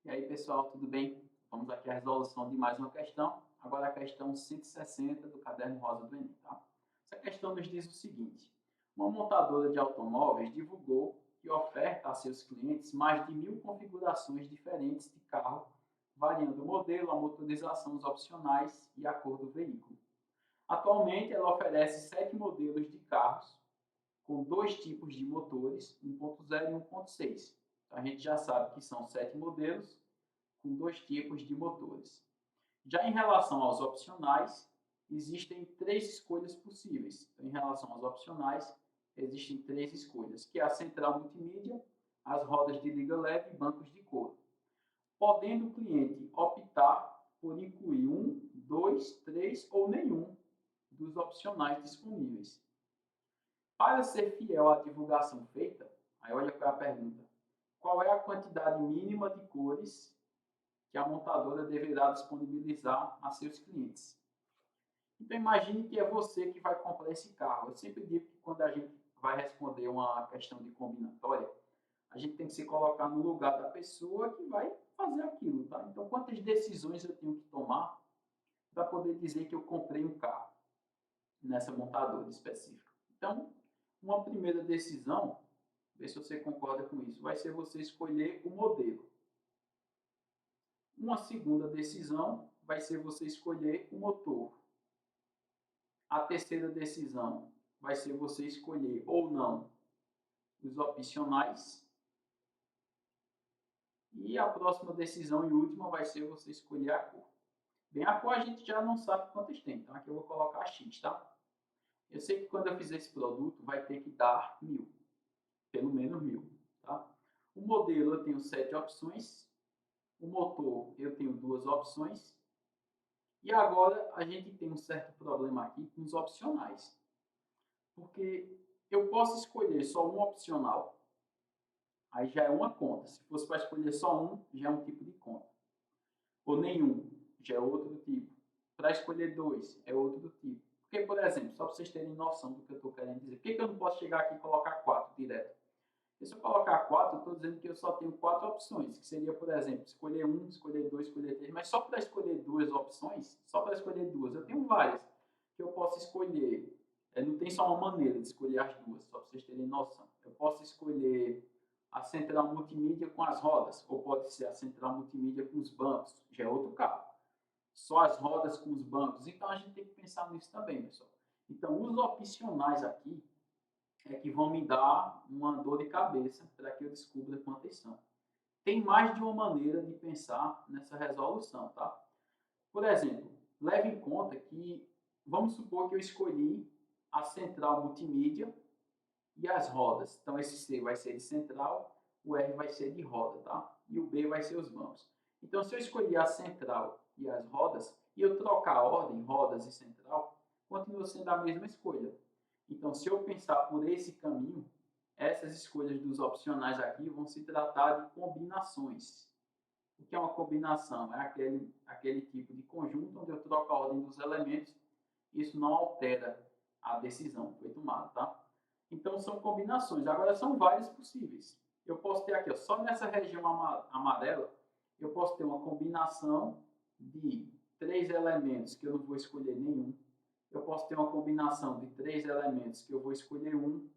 E aí, pessoal, tudo bem? Vamos aqui à resolução de mais uma questão. Agora a questão 160 do caderno rosa do Enem, tá? Essa questão nos diz o seguinte: uma montadora de automóveis divulgou que oferta a seus clientes mais de 1.000 configurações diferentes de carro, variando o modelo, a motorização, os opcionais e a cor do veículo. Atualmente, ela oferece 7 modelos de carros com dois tipos de motores, 1.0 e 1.6. Então, a gente já sabe que são 7 modelos com dois tipos de motores. Já em relação aos opcionais, existem três escolhas possíveis. Então, em relação aos opcionais, existem três escolhas, que é a central multimídia, as rodas de liga leve e bancos de couro. Podendo o cliente optar por incluir um, dois, três ou nenhum dos opcionais disponíveis. Para ser fiel à divulgação feita, aí olha qual é a pergunta: qual é a quantidade mínima de cores que a montadora deverá disponibilizar a seus clientes? Então imagine que é você que vai comprar esse carro. Eu sempre digo que quando a gente vai responder uma questão de combinatória, a gente tem que se colocar no lugar da pessoa que vai fazer aquilo, tá? Então quantas decisões eu tenho que tomar para poder dizer que eu comprei um carro nessa montadora específica? Então, uma primeira decisão, ver se você concorda com isso, vai ser você escolher o modelo. Uma segunda decisão vai ser você escolher o motor. A terceira decisão vai ser você escolher ou não os opcionais. E a próxima decisão e última vai ser você escolher a cor. Bem, a cor a gente já não sabe quantas tem, então aqui eu vou colocar X, tá? Eu sei que quando eu fizer esse produto vai ter que dar 1.000, pelo menos 1.000, tá? O modelo eu tenho 7 opções, o motor eu tenho 2 opções, e agora a gente tem um certo problema aqui com os opcionais, porque eu posso escolher só um opcional, aí já é uma conta. Se fosse para escolher só um, já é um tipo de conta. Ou nenhum, já é outro tipo. Para escolher dois, é outro tipo. Porque, por exemplo, só para vocês terem noção do que eu estou querendo dizer, por que eu não posso chegar aqui e colocar 4 direto? Porque se eu colocar 4, eu estou dizendo que eu só tenho 4 opções, que seria, por exemplo, escolher um, escolher dois, escolher três, mas só para escolher duas opções, só para escolher duas, eu tenho várias que eu posso escolher. Não tem só uma maneira de escolher as duas, só para vocês terem noção. Eu posso escolher a central multimídia com as rodas, ou pode ser a central multimídia com os bancos, já é outro carro. Só as rodas com os bancos. Então a gente tem que pensar nisso também, pessoal. Então os opcionais aqui é que vão me dar uma dor de cabeça para que eu descubra quantas são. Tem mais de uma maneira de pensar nessa resolução, tá? Por exemplo, leve em conta que, vamos supor que eu escolhi a central multimídia e as rodas. Então, esse C vai ser de central, o R vai ser de roda, tá? E o B vai ser os bancos. Então, se eu escolher a central e as rodas, e eu trocar a ordem, rodas e central, continua sendo a mesma escolha. Então, se eu pensar por esse caminho, essas escolhas dos opcionais aqui vão se tratar de combinações. O que é uma combinação? É aquele tipo de conjunto onde eu troco a ordem dos elementos, isso não altera a decisão que foi tomada, tá? Então, são combinações. Agora, são várias possíveis. Eu posso ter aqui, ó, só nessa região amarela, eu posso ter uma combinação de 3 elementos que eu não vou escolher nenhum. Eu posso ter uma combinação de 3 elementos que eu vou escolher um,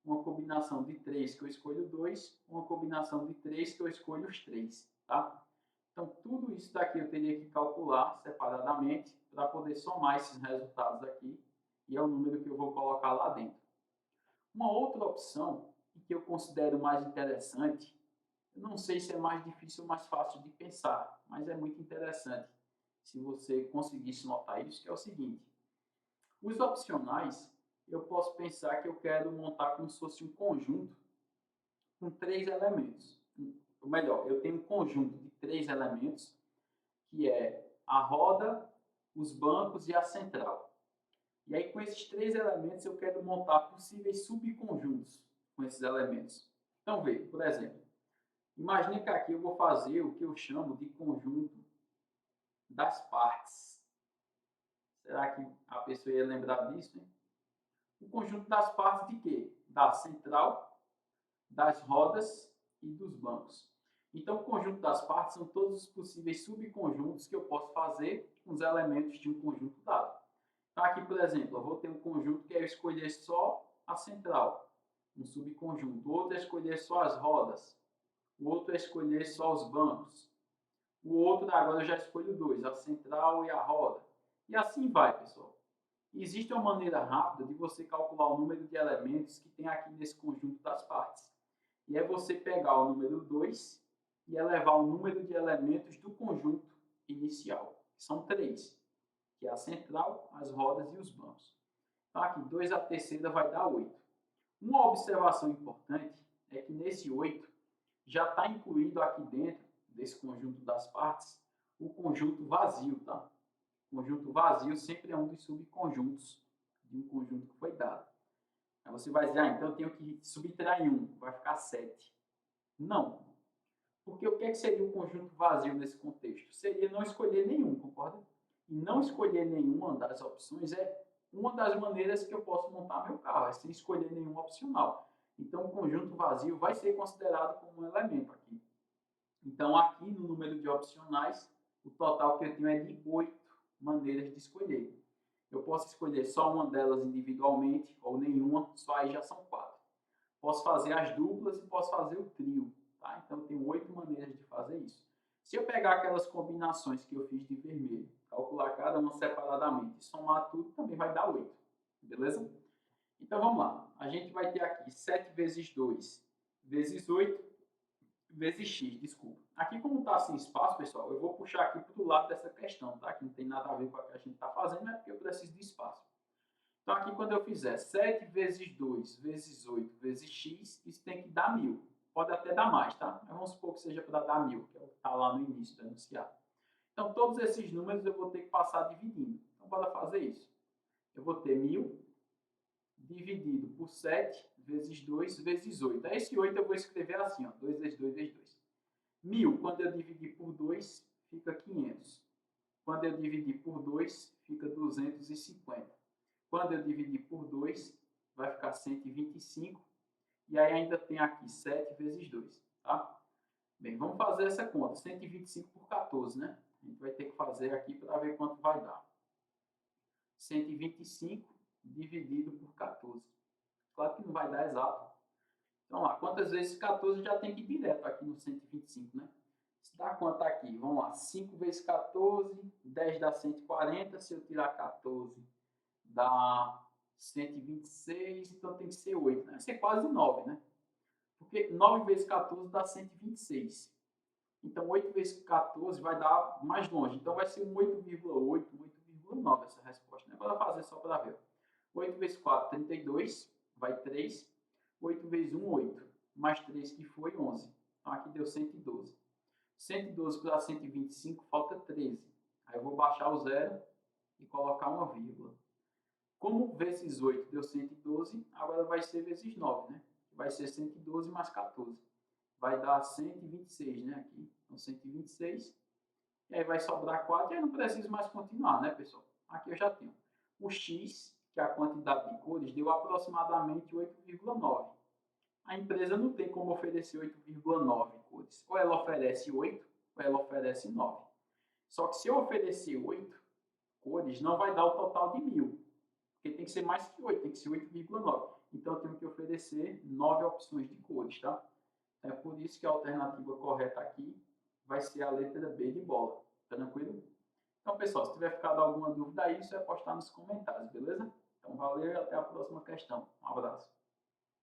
uma combinação de 3 que eu escolho 2, uma combinação de 3 que eu escolho os 3, tá? Então, tudo isso daqui eu teria que calcular separadamente para poder somar esses resultados aqui, e é o número que eu vou colocar lá dentro. Uma outra opção, que eu considero mais interessante, eu não sei se é mais difícil ou mais fácil de pensar, mas é muito interessante se você conseguisse notar isso, que é o seguinte: os opcionais, eu posso pensar que eu quero montar como se fosse um conjunto com 3 elementos. Ou melhor, eu tenho um conjunto de 3 elementos, que é a roda, os bancos e a central. E aí, com esses 3 elementos, eu quero montar possíveis subconjuntos com esses elementos. Então, veja, por exemplo, imagine que aqui eu vou fazer o que eu chamo de conjunto das partes. Será que a pessoa ia lembrar disso, hein? O conjunto das partes de quê? Da central, das rodas e dos bancos. Então, o conjunto das partes são todos os possíveis subconjuntos que eu posso fazer com os elementos de um conjunto dado. Então, aqui, por exemplo, eu vou ter um conjunto que é eu escolher só a central, um subconjunto. O outro é escolher só as rodas. O outro é escolher só os bancos. O outro, agora eu já escolho dois, a central e a roda. E assim vai, pessoal. Existe uma maneira rápida de você calcular o número de elementos que tem aqui nesse conjunto das partes. E é você pegar o número 2 e elevar o número de elementos do conjunto inicial. São 3, que é a central, as rodas e os bancos. Então, aqui, 2 a terceira vai dar 8. Uma observação importante é que nesse 8 já está incluído aqui dentro desse conjunto das partes o conjunto vazio, tá? O conjunto vazio sempre é um dos subconjuntos de um conjunto que foi dado. Aí você vai dizer, então eu tenho que subtrair 1, vai ficar 7. Não. Porque o que, é que seria o conjunto vazio nesse contexto? Seria não escolher nenhum, concorda? E não escolher nenhuma das opções é uma das maneiras que eu posso montar meu carro, é sem escolher nenhum opcional. Então, o conjunto vazio vai ser considerado como um elemento aqui. Então, aqui no número de opcionais, o total que eu tenho é de 8 maneiras de escolher. Eu posso escolher só uma delas individualmente ou nenhuma, só aí já são 4. Posso fazer as duplas e posso fazer o trio. Tá? Então, eu tenho 8 maneiras de fazer isso. Se eu pegar aquelas combinações que eu fiz de vermelho, calcular cada uma separadamente e somar tudo, também vai dar 8. Beleza? Então, vamos lá. A gente vai ter aqui 7 vezes 2 vezes 8 vezes x, desculpa. Aqui, como está sem espaço, pessoal, eu vou puxar aqui para o lado dessa questão, tá? Que não tem nada a ver com a que a gente está fazendo, é porque eu preciso de espaço. Então, aqui, quando eu fizer 7 vezes 2 vezes 8 vezes x, isso tem que dar 1000. Pode até dar mais, tá? Mas vamos supor que seja para dar 1000, que é o que está lá no início do enunciado. Então, todos esses números eu vou ter que passar dividindo. Então, bora fazer isso. Eu vou ter 1000 dividido por 7 vezes 2 vezes 8. Esse 8 eu vou escrever assim, ó, 2 vezes 2 vezes 2. 1000, quando eu dividir por 2, fica 500. Quando eu dividir por 2, fica 250. Quando eu dividir por 2, vai ficar 125. E aí ainda tem aqui 7 vezes 2, tá? Bem, vamos fazer essa conta. 125 por 14, né? A gente vai ter que fazer aqui para ver quanto vai dar. 125 dividido por 14. Claro que não vai dar exato. Então, lá, quantas vezes 14 já tem que ir direto aqui no 125, né? Se dá quanto aqui? Vamos lá, 5 vezes 14, 10 dá 140. Se eu tirar 14, dá 126. Então, tem que ser 8, né? Vai ser quase 9, né? Porque 9 vezes 14 dá 126. Então, 8 vezes 14 vai dar mais longe. Então, vai ser um 8,8, 8,9 essa resposta. Né? Bora fazer só para ver. 8 vezes 4, 32. Vai 3. 8 vezes 1, 8. Mais 3 que foi 11. Então, aqui deu 112. 112 para 125, falta 13. Aí eu vou baixar o zero e colocar uma vírgula. Como vezes 8 deu 112, agora vai ser vezes 9, né? Vai ser 112 mais 14. Vai dar 126, né? Aqui. Então, 126. E aí vai sobrar 4 e aí não preciso mais continuar, né, pessoal? Aqui eu já tenho. O x, que é a quantidade de cores, deu aproximadamente 8,9. A empresa não tem como oferecer 8,9 cores. Ou ela oferece 8, ou ela oferece 9. Só que se eu oferecer 8 cores, não vai dar o total de 1000. Porque tem que ser mais que 8, tem que ser 8,9. Então, eu tenho que oferecer 9 opções de cores, tá? É por isso que a alternativa correta aqui vai ser a letra B de bola. Tranquilo? Então, pessoal, se tiver ficado alguma dúvida aí, só é postar nos comentários, beleza? Então, valeu e até a próxima questão. Um abraço.